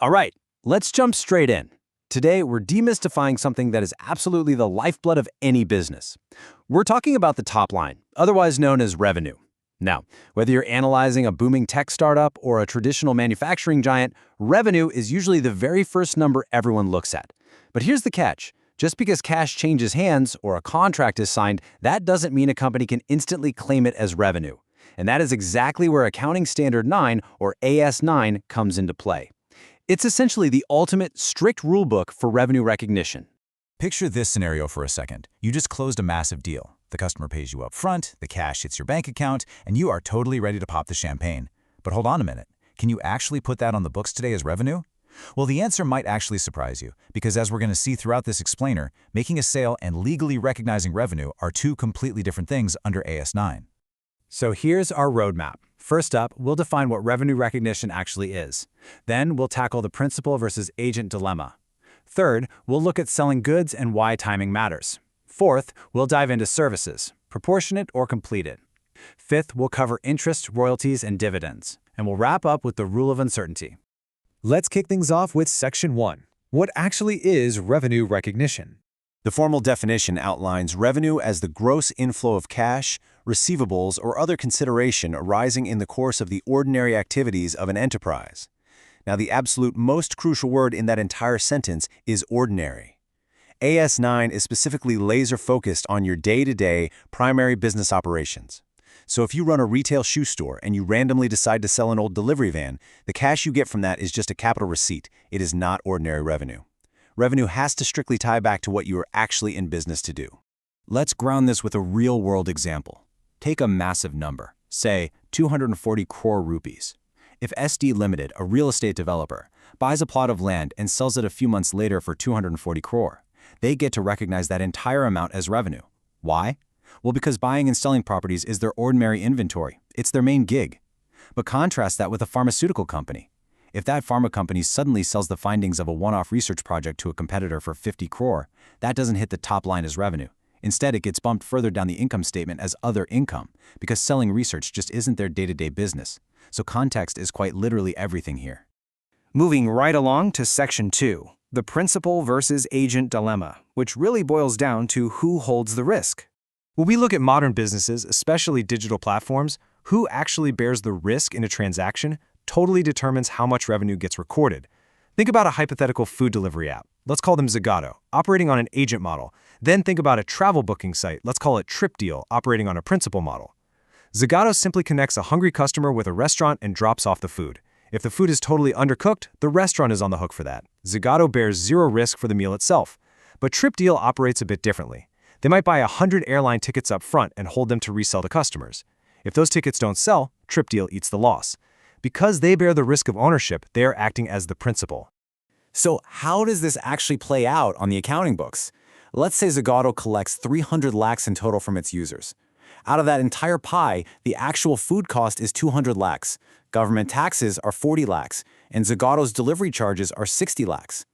All right, let's jump straight in. Today, we're demystifying something that is absolutely the lifeblood of any business. We're talking about the top line, otherwise known as revenue. Now, whether you're analyzing a booming tech startup or a traditional manufacturing giant, revenue is usually the very first number everyone looks at. But here's the catch. Just because cash changes hands or a contract is signed, that doesn't mean a company can instantly claim it as revenue. And that is exactly where Accounting Standard 9, or AS9, comes into play. It's essentially the ultimate strict rulebook for revenue recognition. Picture this scenario for a second. You just closed a massive deal. The customer pays you up front, the cash hits your bank account, and you are totally ready to pop the champagne. But hold on a minute. Can you actually put that on the books today as revenue? Well, the answer might actually surprise you, because as we're going to see throughout this explainer, making a sale and legally recognizing revenue are two completely different things under AS9. So here's our roadmap. First up, we'll define what revenue recognition actually is. Then we'll tackle the principal versus agent dilemma. Third, we'll look at selling goods and why timing matters. Fourth, we'll dive into services, proportionate or completed. Fifth, we'll cover interest, royalties, and dividends. And we'll wrap up with the rule of uncertainty. Let's kick things off with Section 1. What actually is revenue recognition? The formal definition outlines revenue as the gross inflow of cash, receivables, or other consideration arising in the course of the ordinary activities of an enterprise. Now, the absolute most crucial word in that entire sentence is ordinary. AS9 is specifically laser-focused on your day-to-day primary business operations. So if you run a retail shoe store and you randomly decide to sell an old delivery van, the cash you get from that is just a capital receipt. It is not ordinary revenue. Revenue has to strictly tie back to what you are actually in business to do. Let's ground this with a real-world example. Take a massive number, say 240 crore rupees. If SD Limited, a real estate developer, buys a plot of land and sells it a few months later for 240 crore, they get to recognize that entire amount as revenue. Why? Well, because buying and selling properties is their ordinary inventory. It's their main gig. But contrast that with a pharmaceutical company. If that pharma company suddenly sells the findings of a one-off research project to a competitor for 50 crore, that doesn't hit the top line as revenue. Instead, it gets bumped further down the income statement as other income, because selling research just isn't their day-to-day business. So context is quite literally everything here. Moving right along to Section 2, the principal versus agent dilemma, which really boils down to who holds the risk. When we look at modern businesses, especially digital platforms, who actually bears the risk in a transaction totally determines how much revenue gets recorded. Think about a hypothetical food delivery app. Let's call them Zagato, operating on an agent model. Then think about a travel booking site. Let's call it TripDeal, operating on a principal model. Zagato simply connects a hungry customer with a restaurant and drops off the food. If the food is totally undercooked, the restaurant is on the hook for that. Zagato bears zero risk for the meal itself. But TripDeal operates a bit differently. They might buy 100 airline tickets up front and hold them to resell to customers. If those tickets don't sell, TripDeal eats the loss. Because they bear the risk of ownership, they are acting as the principal. So how does this actually play out on the accounting books? Let's say Zagato collects 300 lakhs in total from its users. Out of that entire pie, the actual food cost is 200 lakhs, government taxes are 40 lakhs, and Zagato's delivery charges are 60 lakhs.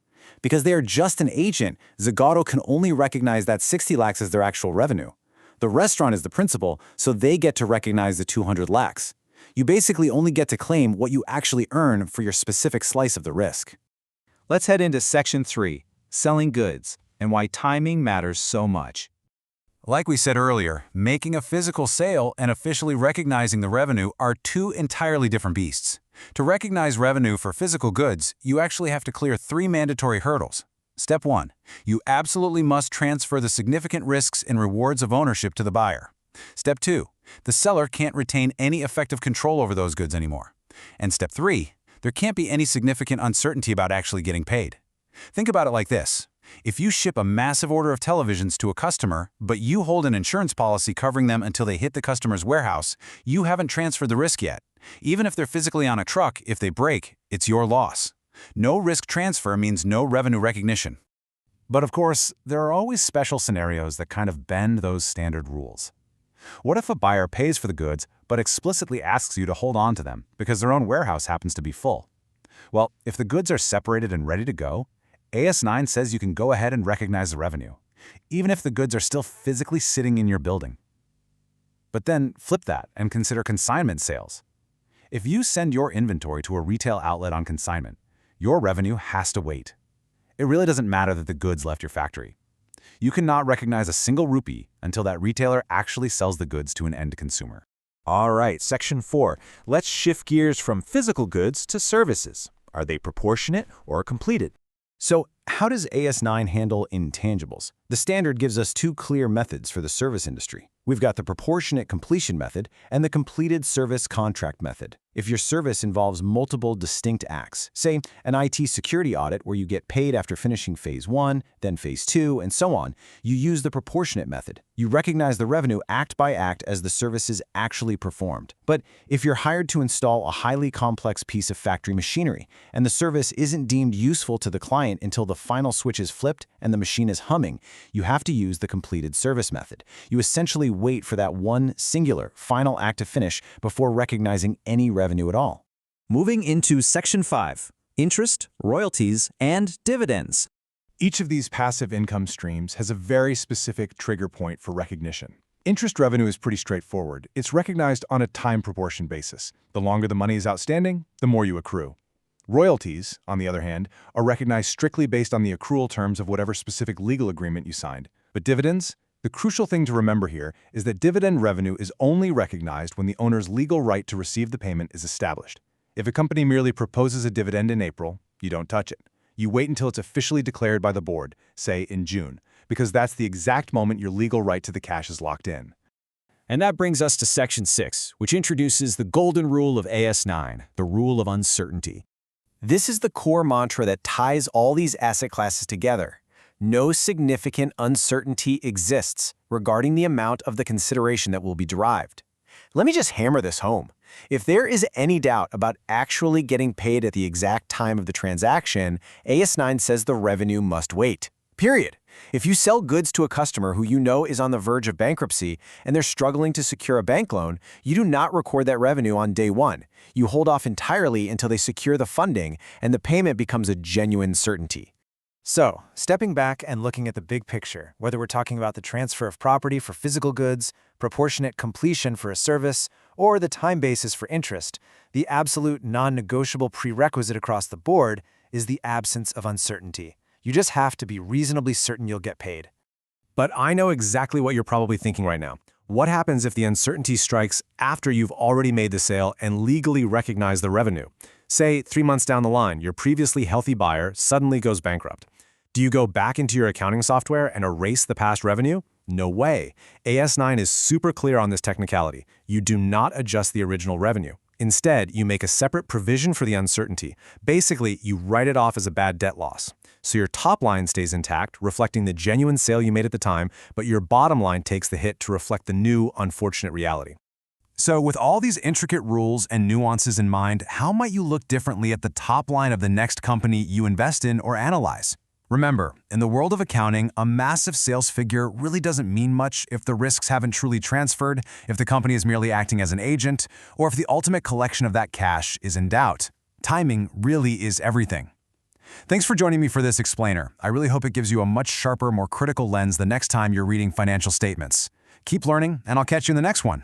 Because they are just an agent, Zagato can only recognize that 60 lakhs as their actual revenue. The restaurant is the principal, so they get to recognize the 200 lakhs. You basically only get to claim what you actually earn for your specific slice of the risk. Let's head into Section 3, selling goods, and why timing matters so much. Like we said earlier, making a physical sale and officially recognizing the revenue are two entirely different beasts. To recognize revenue for physical goods, you actually have to clear 3 mandatory hurdles. Step 1. You absolutely must transfer the significant risks and rewards of ownership to the buyer. Step 2. The seller can't retain any effective control over those goods anymore. And Step 3. There can't be any significant uncertainty about actually getting paid. Think about it like this. If you ship a massive order of televisions to a customer, but you hold an insurance policy covering them until they hit the customer's warehouse, you haven't transferred the risk yet. Even if they're physically on a truck, if they break, it's your loss. No risk transfer means no revenue recognition. But of course, there are always special scenarios that kind of bend those standard rules. What if a buyer pays for the goods but explicitly asks you to hold on to them because their own warehouse happens to be full? Well, if the goods are separated and ready to go, AS9 says you can go ahead and recognize the revenue, even if the goods are still physically sitting in your building. But then flip that and consider consignment sales. If you send your inventory to a retail outlet on consignment, your revenue has to wait. It really doesn't matter that the goods left your factory. You cannot recognize a single rupee until that retailer actually sells the goods to an end consumer. All right, Section 4. Let's shift gears from physical goods to services. Are they proportionate or completed? So, how does AS9 handle intangibles? The standard gives us two clear methods for the service industry. We've got the proportionate completion method and the completed service contract method. If your service involves multiple distinct acts, say an IT security audit where you get paid after finishing Phase 1, then Phase 2, and so on, you use the proportionate method. You recognize the revenue act by act as the service is actually performed. But if you're hired to install a highly complex piece of factory machinery and the service isn't deemed useful to the client until the final switch is flipped and the machine is humming, you have to use the completed service method. You essentially wait for that one singular final act to finish before recognizing any revenue at all. Moving into Section 5, interest, royalties, and dividends. Each of these passive income streams has a very specific trigger point for recognition. Interest revenue is pretty straightforward. It's recognized on a time proportion basis. The longer the money is outstanding, the more you accrue. Royalties, on the other hand, are recognized strictly based on the accrual terms of whatever specific legal agreement you signed. But dividends? The crucial thing to remember here is that dividend revenue is only recognized when the owner's legal right to receive the payment is established. If a company merely proposes a dividend in April, you don't touch it. You wait until it's officially declared by the board, say in June, because that's the exact moment your legal right to the cash is locked in. And that brings us to Section 6, which introduces the golden rule of AS9, the rule of uncertainty. This is the core mantra that ties all these asset classes together. No significant uncertainty exists regarding the amount of the consideration that will be derived. Let me just hammer this home. If there is any doubt about actually getting paid at the exact time of the transaction, AS9 says the revenue must wait. Period. If you sell goods to a customer who you know is on the verge of bankruptcy and they're struggling to secure a bank loan, you do not record that revenue on day one. You hold off entirely until they secure the funding and the payment becomes a genuine certainty. So, stepping back and looking at the big picture, whether we're talking about the transfer of property for physical goods, proportionate completion for a service, or the time basis for interest, the absolute non-negotiable prerequisite across the board is the absence of uncertainty. You just have to be reasonably certain you'll get paid. But I know exactly what you're probably thinking right now. What happens if the uncertainty strikes after you've already made the sale and legally recognized the revenue? Say, 3 months down the line, your previously healthy buyer suddenly goes bankrupt. Do you go back into your accounting software and erase the past revenue? No way. AS9 is super clear on this technicality. You do not adjust the original revenue. Instead, you make a separate provision for the uncertainty. Basically, you write it off as a bad debt loss. So your top line stays intact, reflecting the genuine sale you made at the time, but your bottom line takes the hit to reflect the new, unfortunate reality. So with all these intricate rules and nuances in mind, how might you look differently at the top line of the next company you invest in or analyze? Remember, in the world of accounting, a massive sales figure really doesn't mean much if the risks haven't truly transferred, if the company is merely acting as an agent, or if the ultimate collection of that cash is in doubt. Timing really is everything. Thanks for joining me for this explainer. I really hope it gives you a much sharper, more critical lens the next time you're reading financial statements. Keep learning, and I'll catch you in the next one.